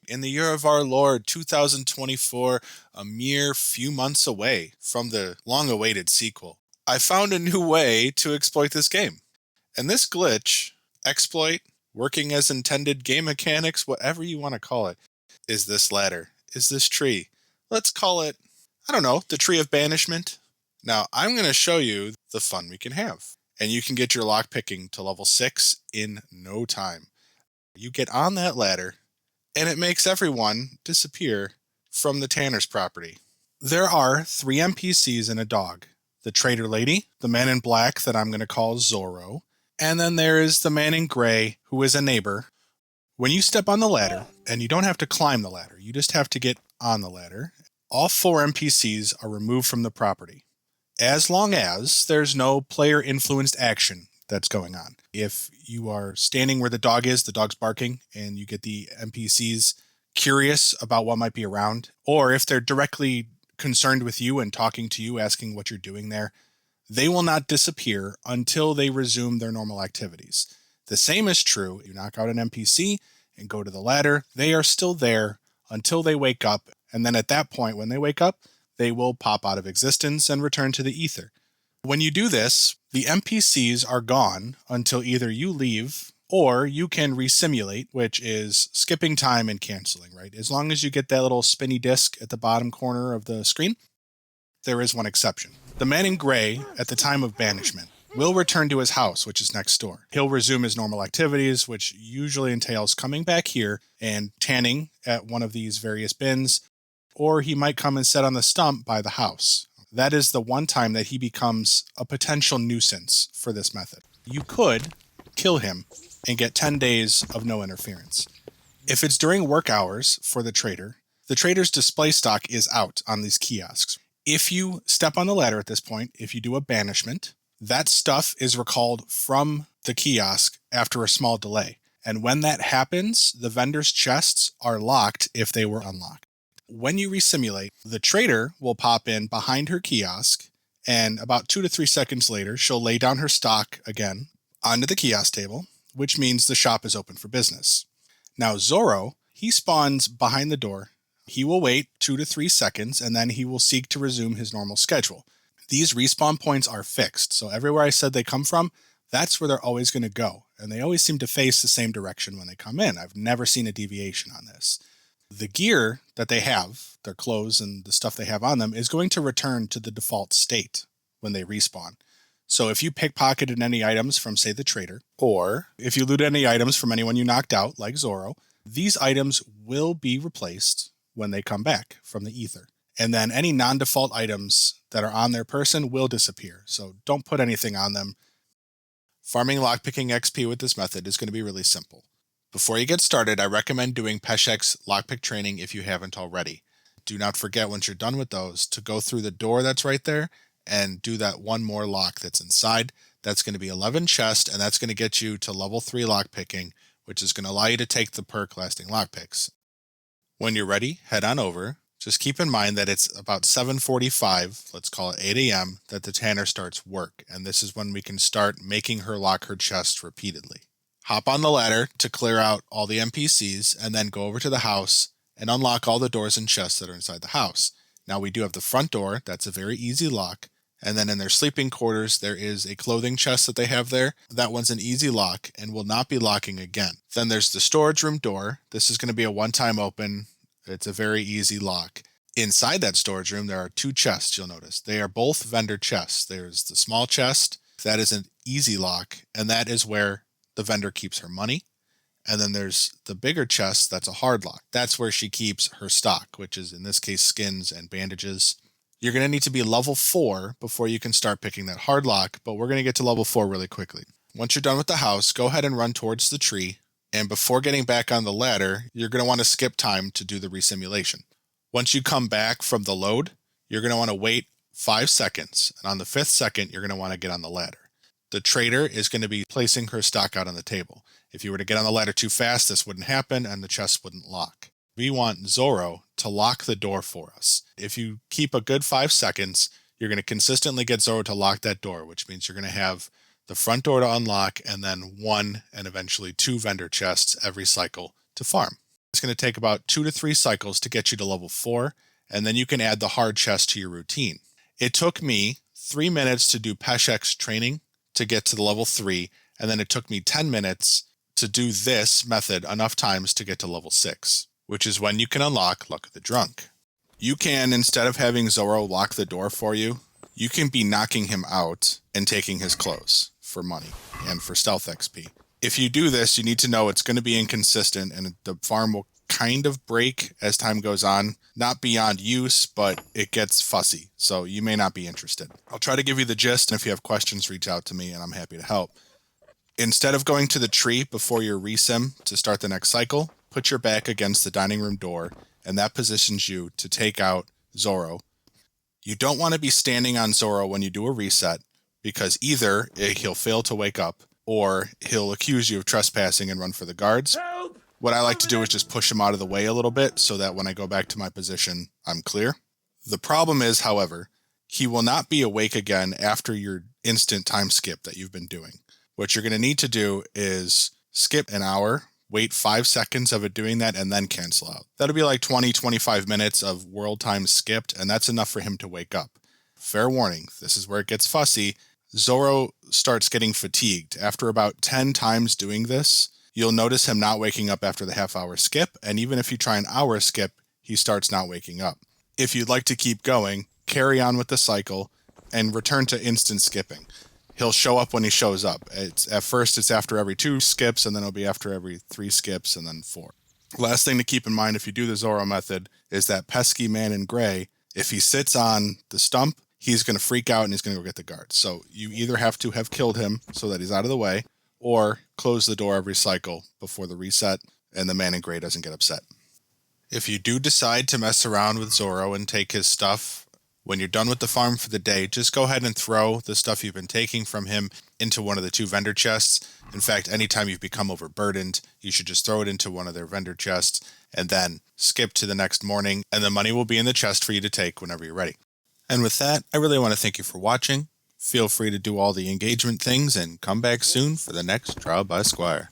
In the year of our Lord 2024, a mere few months away from the long-awaited sequel, I found a new way to exploit this game. And this glitch, exploit, working as intended game mechanics, whatever you want to call it, is this ladder, is this tree. Let's call it, I don't know, the tree of banishment. Now, I'm going to show you the fun we can have. And you can get your lockpicking to level 6 in no time. You get on that ladder, and it makes everyone disappear from the Tanner's property. There are 3 NPCs and a dog. The trader lady, the man in black that I'm going to call Zorro, and then there is the man in gray who is a neighbor. When you step on the ladder, and you don't have to climb the ladder, you just have to get on the ladder, all 4 NPCs are removed from the property, as long as there's no player-influenced action that's going on. If you are standing where the dog's barking, and you get the NPCs curious about what might be around, or if they're directly concerned with you and talking to you, asking what you're doing there, they will not disappear until they resume their normal activities. The same is true. You knock out an NPC and go to the ladder, they are still there until they wake up, and then at that point, when they wake up, they will pop out of existence and return to the ether. When you do this, the NPCs are gone until either you leave or you can resimulate, which is skipping time and canceling, right? As long as you get that little spinny disc at the bottom corner of the screen, there is one exception. The man in gray, at the time of banishment, will return to his house, which is next door. He'll resume his normal activities, which usually entails coming back here and tanning at one of these various bins, or he might come and sit on the stump by the house. That is the one time that he becomes a potential nuisance for this method. You could kill him and get 10 days of no interference. If it's during work hours for the trader's display stock is out on these kiosks. If you step on the ladder at this point, if you do a banishment, that stuff is recalled from the kiosk after a small delay. And when that happens, the vendor's chests are locked if they were unlocked. When you resimulate, the trader will pop in behind her kiosk, and about 2 to 3 seconds later, she'll lay down her stock again onto the kiosk table, which means the shop is open for business. Now, Zorro, he spawns behind the door. He will wait 2 to 3 seconds, and then he will seek to resume his normal schedule. These respawn points are fixed, so everywhere I said they come from, that's where they're always going to go, and they always seem to face the same direction when they come in. I've never seen a deviation on this. The gear that they have, their clothes and the stuff they have on them, is going to return to the default state when they respawn. So if you pickpocketed any items from, say, the trader, or if you looted any items from anyone you knocked out, like Zorro, these items will be replaced when they come back from the ether. And then any non-default items that are on their person will disappear. So don't put anything on them. Farming lockpicking XP with this method is going to be really simple. Before you get started, I recommend doing Peshek's lockpick training if you haven't already. Do not forget, once you're done with those, to go through the door that's right there and do that one more lock that's inside. That's going to be 11 chests, and that's going to get you to level 3 lockpicking, which is going to allow you to take the perk lasting lockpicks. When you're ready, head on over. Just keep in mind that it's about 7:45, let's call it 8 a.m., that the Tanner starts work, and this is when we can start making her lock her chest repeatedly. Hop on the ladder to clear out all the NPCs, and then go over to the house and unlock all the doors and chests that are inside the house. Now we do have the front door, that's a very easy lock, and then in their sleeping quarters there is a clothing chest that they have there. That one's an easy lock and will not be locking again. Then there's the storage room door. This is going to be a one-time open. It's a very easy lock. Inside that storage room there are 2 chests, you'll notice. They are both vendor chests. There's the small chest, that is an easy lock, and that is where the vendor keeps her money. And then there's the bigger chest, that's a hard lock. That's where she keeps her stock, which is in this case skins and bandages. You're going to need to be level 4 before you can start picking that hard lock, but we're going to get to level 4 really quickly. Once you're done with the house, go ahead and run towards the tree, and before getting back on the ladder, you're going to want to skip time to do the resimulation. Once you come back from the load, you're going to want to wait 5 seconds, and on the 5th second, you're going to want to get on the ladder. The trader is going to be placing her stock out on the table. If you were to get on the ladder too fast, this wouldn't happen and the chest wouldn't lock. We want Zorro to lock the door for us. If you keep a good 5 seconds, you're going to consistently get Zorro to lock that door, which means you're going to have the front door to unlock and then 1 and eventually 2 vendor chests every cycle to farm. It's going to take about 2 to 3 cycles to get you to level 4, and then you can add the hard chest to your routine. It took me 3 minutes to do Peshek's training to get to the level 3, and then it took me 10 minutes to do this method enough times to get to level 6, which is when you can unlock Luck of the Drunk. You can, instead of having Zoro lock the door for you, you can be knocking him out and taking his clothes for money and for stealth XP. If you do this, you need to know it's going to be inconsistent and the farm will kind of break as time goes on. Not beyond use, but it gets fussy, so you may not be interested. I'll try to give you the gist, and if you have questions, reach out to me and I'm happy to help. Instead of going to the tree before your resim to start the next cycle, put your back against the dining room door, and that positions you to take out Zoro. You don't want to be standing on Zoro when you do a reset, because either he'll fail to wake up, or he'll accuse you of trespassing and run for the guards. Help! What I like to do is just push him out of the way a little bit so that when I go back to my position, I'm clear. The problem is, however, he will not be awake again after your instant time skip that you've been doing. What you're going to need to do is skip an hour, wait 5 seconds of it doing that, and then cancel out. That'll be like 20, 25 minutes of world time skipped, and that's enough for him to wake up. Fair warning, this is where it gets fussy. Zoro starts getting fatigued. After about 10 times doing this, you'll notice him not waking up after the half-hour skip, and even if you try an hour skip, he starts not waking up. If you'd like to keep going, carry on with the cycle, and return to instant skipping. He'll show up when he shows up. At first, it's after every 2 skips, and then it'll be after every 3 skips, and then 4. Last thing to keep in mind if you do the Zoro method is that pesky man in gray, if he sits on the stump, he's going to freak out and he's going to go get the guards. So you either have to have killed him so that he's out of the way, or close the door every cycle before the reset, and the man in gray doesn't get upset. If you do decide to mess around with Zoro and take his stuff, when you're done with the farm for the day, just go ahead and throw the stuff you've been taking from him into one of the 2 vendor chests. In fact, anytime you've become overburdened, you should just throw it into one of their vendor chests and then skip to the next morning, and the money will be in the chest for you to take whenever you're ready. And with that, I really want to thank you for watching. Feel free to do all the engagement things and come back soon for the next Trial by Squire.